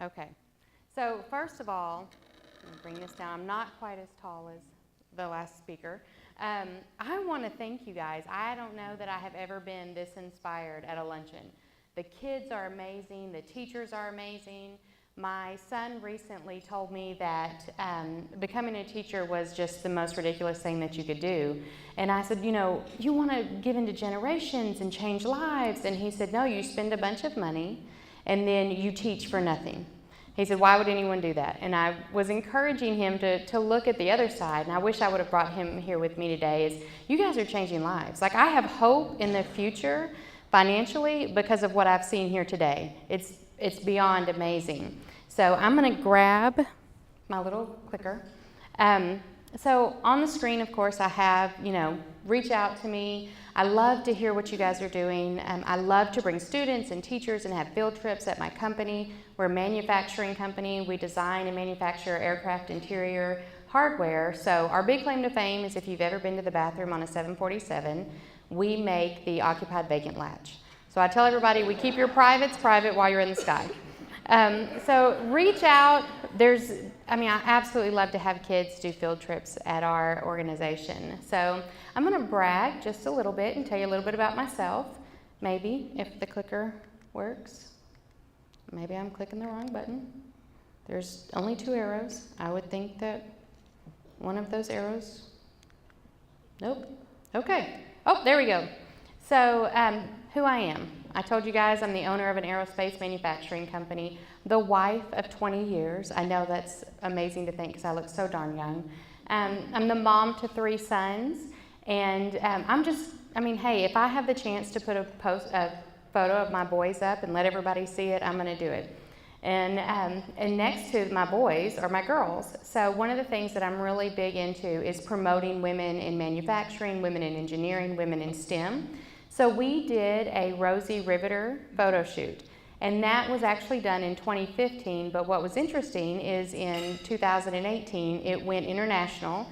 Okay. So first of all, let me bring this down. I'm not quite as tall as the last speaker. I want to thank you guys. I don't know that I have ever been this inspired at a luncheon. The kids are amazing. The teachers are amazing. My son recently told me that becoming a teacher was just the most ridiculous thing that you could do. And I said, you know, you want to give into generations and change lives. And he said, no, you spend a bunch of money and then you teach for nothing. He said, why would anyone do that? And I was encouraging him to look at the other side, and I wish I would have brought him here with me today, is you guys are changing lives. Like, I have hope in the future financially because of what I've seen here today. It's beyond amazing. So I'm going to grab my little clicker. So on the screen, of course, I have, reach out to me. I love to hear what you guys are doing. I love to bring students and teachers and have field trips at my company. We're a manufacturing company. We design and manufacture aircraft interior hardware. So our big claim to fame is if you've ever been to the bathroom on a 747, we make the occupied vacant latch. So I tell everybody, we keep your privates private while you're in the sky. So reach out. I absolutely love to have kids do field trips at our organization. So I'm going to brag just a little bit and tell you a little bit about myself. Maybe, if the clicker works. Maybe I'm clicking the wrong button. There's only 2 arrows. I would think that one of those arrows, nope. Okay. Oh, there we go. So who I am. I told you guys I'm the owner of an aerospace manufacturing company, the wife of 20 years. I know that's amazing to think because I look so darn young. I'm the mom to 3 sons, and hey, if I have the chance to put a photo of my boys up and let everybody see it, I'm going to do it. And next to my boys are my girls. So one of the things that I'm really big into is promoting women in manufacturing, women in engineering, women in STEM. So we did a Rosie Riveter photo shoot, and that was actually done in 2015, but what was interesting is in 2018, it went international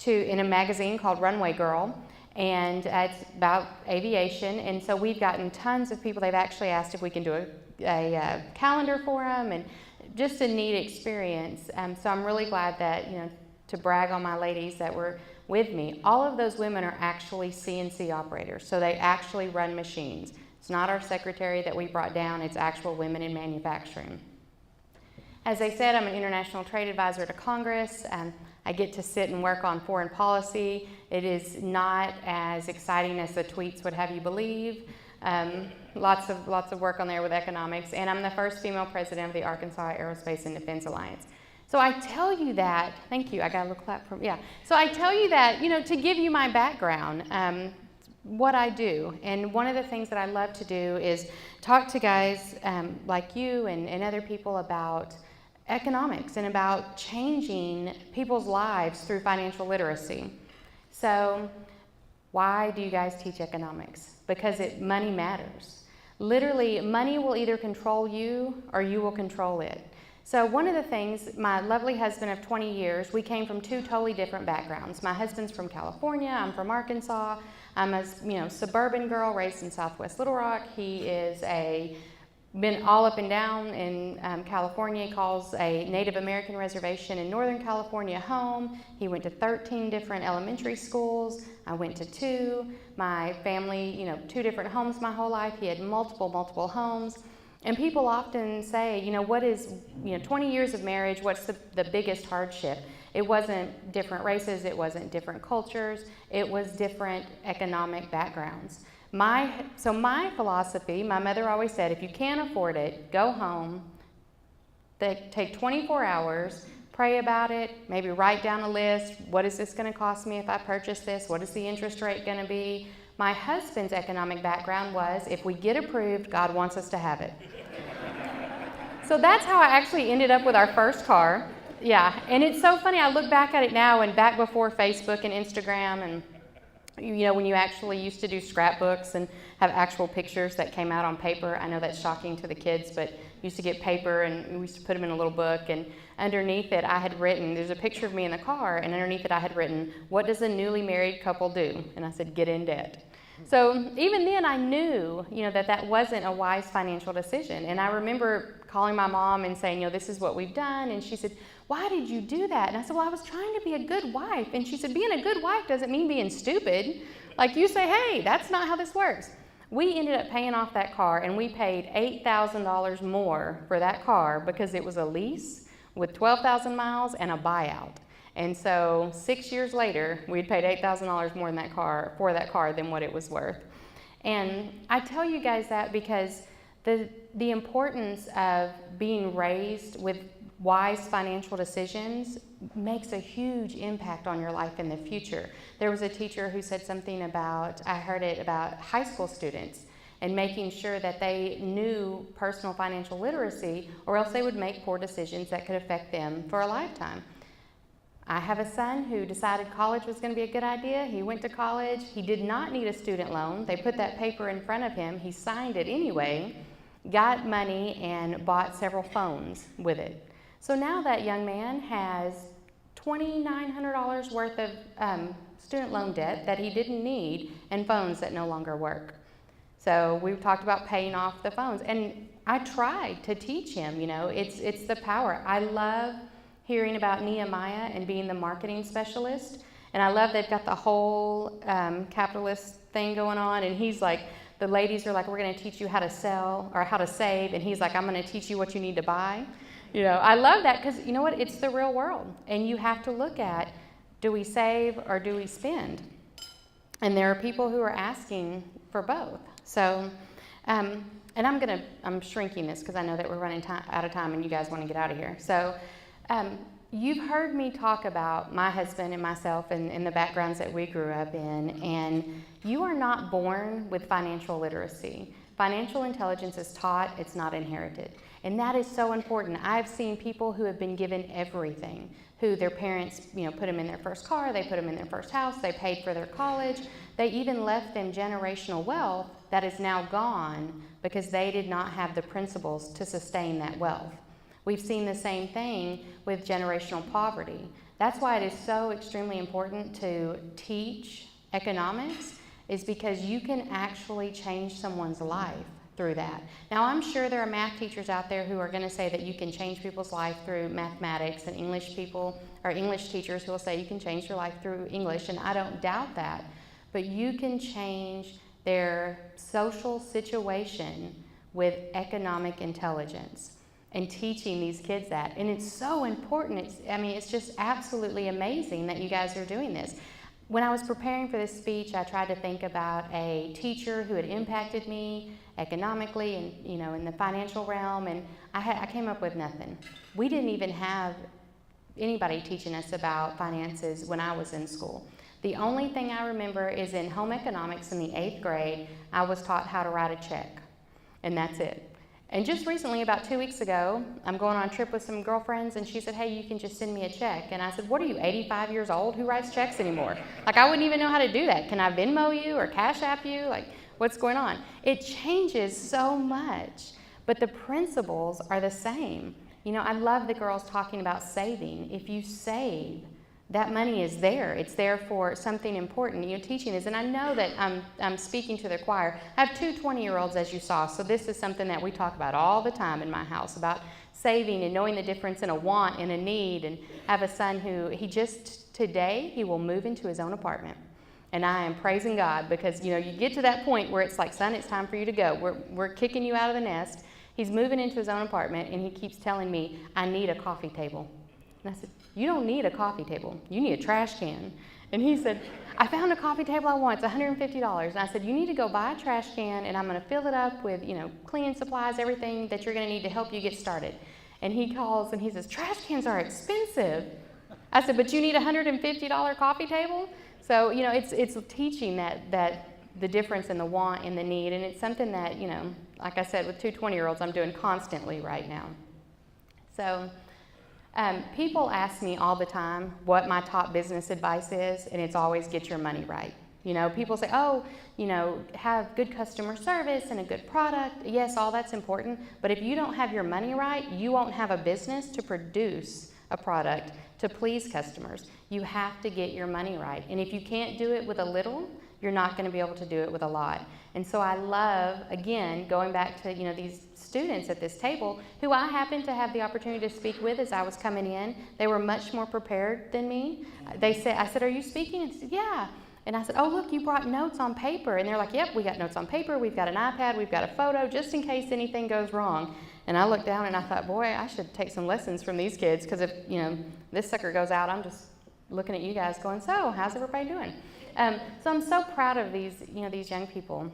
in a magazine called Runway Girl, and it's about aviation, and so we've gotten tons of people. They've actually asked if we can do a calendar for them, and just a neat experience. So I'm really glad that, to brag on my ladies that were with me. All of those women are actually CNC operators, so they actually run machines. It's not our secretary that we brought down, it's actual women in manufacturing. As I said, I'm an international trade advisor to Congress. I get to sit and work on foreign policy. It is not as exciting as the tweets would have you believe. Lots of work on there with economics, and I'm the first female president of the Arkansas Aerospace and Defense Alliance. So I tell you that, thank you, I got a little clap from, yeah. So I tell you that, to give you my background, what I do. And one of the things that I love to do is talk to guys like you and other people about economics and about changing people's lives through financial literacy. So why do you guys teach economics? Because money matters. Literally, money will either control you or you will control it. So one of the things, my lovely husband of 20 years, we came from 2 totally different backgrounds. My husband's from California, I'm from Arkansas. I'm a suburban girl raised in Southwest Little Rock. He is been all up and down in California. He calls a Native American reservation in Northern California home. He went to 13 different elementary schools. I went to 2. My family, 2 different homes my whole life. He had multiple homes. And people often say, what is, 20 years of marriage, what's the biggest hardship? It wasn't different races, it wasn't different cultures, it was different economic backgrounds. So my philosophy, my mother always said, if you can't afford it, go home, take 24 hours, pray about it, maybe write down a list. What is this going to cost me if I purchase this? What is the interest rate going to be? My husband's economic background was, if we get approved, God wants us to have it. So that's how I actually ended up with our first car. Yeah, and it's so funny. I look back at it now, and back before Facebook and Instagram, and when you actually used to do scrapbooks and have actual pictures that came out on paper. I know that's shocking to the kids, but used to get paper, and we used to put them in a little book, and underneath it I had written, there's a picture of me in the car, and underneath it I had written, what does a newly married couple do? And I said, get in debt. So even then I knew, that wasn't a wise financial decision. And I remember calling my mom and saying, this is what we've done. And she said, why did you do that? And I said, well, I was trying to be a good wife. And she said, being a good wife doesn't mean being stupid. Like you say, hey, that's not how this works. We ended up paying off that car, and we paid $8,000 more for that car because it was a lease with 12,000 miles and a buyout. And so 6 years later, we'd paid $8,000 more for that car than what it was worth. And I tell you guys that because the importance of being raised with wise financial decisions makes a huge impact on your life in the future. There was a teacher who said something about high school students and making sure that they knew personal financial literacy, or else they would make poor decisions that could affect them for a lifetime. I have a son who decided college was going to be a good idea. He went to college. He did not need a student loan. They put that paper in front of him. He signed it anyway, got money, and bought several phones with it. So now that young man has $2,900 worth of student loan debt that he didn't need and phones that no longer work. So we've talked about paying off the phones. And I tried to teach him, it's the power. I love hearing about Nehemiah and being the marketing specialist. And I love they've got the whole capitalist thing going on. And he's like, the ladies are like, we're going to teach you how to sell or how to save. And he's like, I'm going to teach you what you need to buy. I love that because you know what? It's the real world. And you have to look at, do we save or do we spend? And there are people who are asking for both. So, and I'm shrinking this because I know that we're running out of time and you guys want to get out of here. So, you've heard me talk about my husband and myself and the backgrounds that we grew up in, and you are not born with financial literacy. Financial intelligence is taught, it's not inherited. And that is so important. I've seen people who have been given everything, who their parents, put them in their first car, they put them in their first house, they paid for their college, they even left them generational wealth that is now gone because they did not have the principles to sustain that wealth. We've seen the same thing with generational poverty. That's why it is so extremely important to teach economics, is because you can actually change someone's life through that. Now, I'm sure there are math teachers out there who are going to say that you can change people's life through mathematics, and English teachers who will say you can change your life through English, and I don't doubt that. But you can change their social situation with economic intelligence and teaching these kids that. And it's so important. It's just absolutely amazing that you guys are doing this. When I was preparing for this speech, I tried to think about a teacher who had impacted me economically and, in the financial realm, and I came up with nothing. We didn't even have anybody teaching us about finances when I was in school. The only thing I remember is in home economics in the 8th grade, I was taught how to write a check, and that's it. And just recently, about 2 weeks ago, I'm going on a trip with some girlfriends, and she said, hey, you can just send me a check. And I said, what are you, 85 years old? Who writes checks anymore? Like, I wouldn't even know how to do that. Can I Venmo you or Cash App you? Like, what's going on? It changes so much, but the principles are the same. I love the girls talking about saving. If you save, that money is there. It's there for something important. Teaching is, and I know that I'm speaking to the choir. I have two 20-year-olds, as you saw, so this is something that we talk about all the time in my house, about saving and knowing the difference in a want and a need. And I have a son who, today, he will move into his own apartment. And I am praising God because, you get to that point where it's like, son, it's time for you to go. We're kicking you out of the nest. He's moving into his own apartment, and he keeps telling me, I need a coffee table. And I said, you don't need a coffee table. You need a trash can. And he said, I found a coffee table I want. It's $150. And I said, you need to go buy a trash can, and I'm going to fill it up with, cleaning supplies, everything that you're going to need to help you get started. And he calls, and he says, trash cans are expensive. I said, but you need a $150 coffee table? So, it's teaching that the difference in the want and the need. And it's something that, like I said, with two 20-year-olds, I'm doing constantly right now. So people ask me all the time what my top business advice is, and it's always get your money right. People say, have good customer service and a good product. Yes, all that's important, but if you don't have your money right, you won't have a business to produce a product to please customers. You have to get your money right. And if you can't do it with a little, you're not going to be able to do it with a lot. And so I love, again, going back to, these students at this table who I happened to have the opportunity to speak with as I was coming in. They were much more prepared than me. I said, are you speaking? And they said, yeah. And I said, oh, look, you brought notes on paper. And they're like, yep, we got notes on paper. We've got an iPad. We've got a photo just in case anything goes wrong. And I looked down and I thought, boy, I should take some lessons from these kids, because if, this sucker goes out, I'm just looking at you guys going, so how's everybody doing? So I'm so proud of these young people.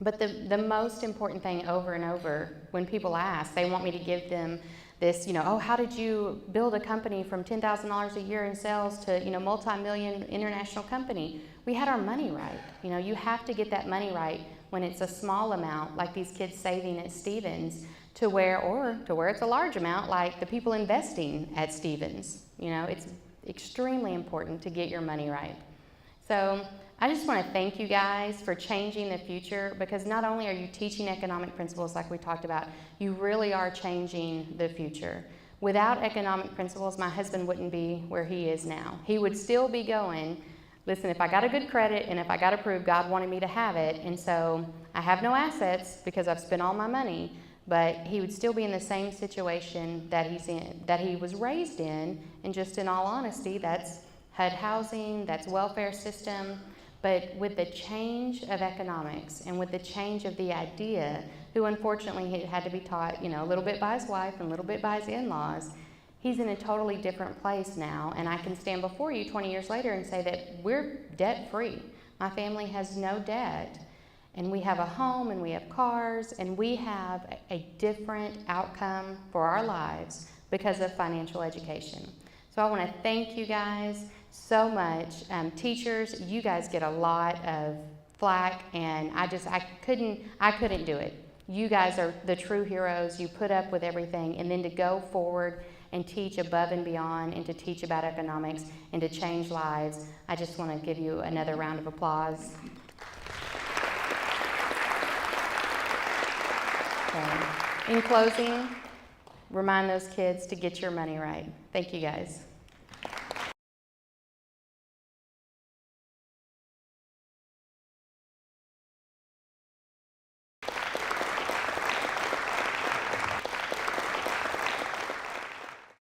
But the most important thing over and over, when people ask, they want me to give them this, oh, how did you build a company from $10,000 a year in sales to, multi-million international company? We had our money right. You have to get that money right when it's a small amount, like these kids saving at Stevens, to where it's a large amount, like the people investing at Stevens. It's extremely important to get your money right. So I just want to thank you guys for changing the future, because not only are you teaching economic principles like we talked about, you really are changing the future. Without economic principles, my husband wouldn't be where he is now. He would still be going, listen, if I got a good credit and if I got approved, God wanted me to have it, and so I have no assets because I've spent all my money, but he would still be in the same situation that he was raised in, and just in all honesty, that's HUD housing, that's welfare system. But with the change of economics and with the change of the idea, who unfortunately had to be taught, a little bit by his wife and a little bit by his in-laws, he's in a totally different place now. And I can stand before you 20 years later and say that we're debt-free. My family has no debt. And we have a home and we have cars and we have a different outcome for our lives because of financial education. So I want to thank you guys so much. Teachers, you guys get a lot of flack, and I couldn't do it. You guys are the true heroes. You put up with everything, and then to go forward and teach above and beyond, and to teach about economics and to change lives, I just want to give you another round of applause. Okay. In closing, remind those kids to get your money right. Thank you guys.